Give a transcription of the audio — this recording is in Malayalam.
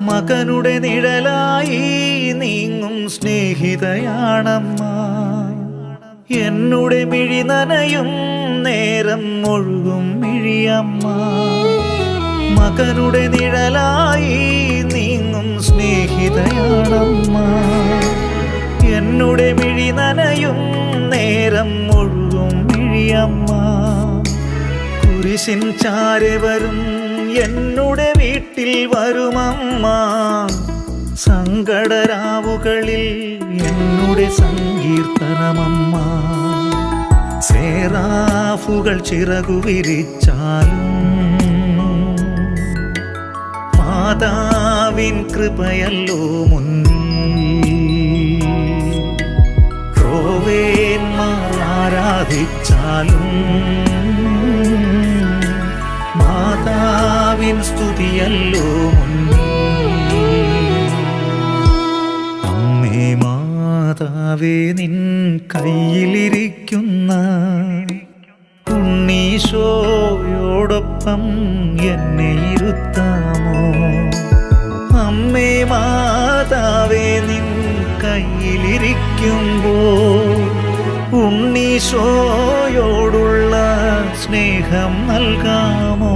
മകനുടെ നിഴലായി നീങ്ങും സ്നേഹിതയാണമ്മ. എന്നുടെ മിഴി നനയും നേരം ഒഴുകും മിഴിയമ്മ. മകനുടെ നിഴലായി നീങ്ങും സ്നേഹിതയാണമ്മ. എന്നുടെ മിഴി നനയും നേരം ഒഴുകും മിഴിയമ്മ. കുരിശിൻ ചാരെ വരും എന്നുടെ വീട്ടിൽ വരുമമ്മ. സങ്കടരാവുകളിൽ എന്നുടെ സങ്കീർത്തനമമ്മ. സേറാഫുകൾ ചിറകു വിരിച്ചാലും മാതാവിൻ കൃപയല്ലോ മുന്നിൽ. ക്രോവേന്മാർ ആരാധിച്ചാലും മാതാവിൻ സ്തുതിയല്ലോ മുന്നിൽ. അമ്മേ മാതാവേ, നിൻ കയ്യിലിരിക്കുന്ന ഉണ്ണീശോയോടൊപ്പം എന്നെ ഇരുത്താമോ? അമ്മേ മാതാവേ, നിൻ കയ്യിലിരിക്കുമ്പോൾ ഉണ്ണീശോയോടുള്ള സ്നേഹം നൽകാമോ?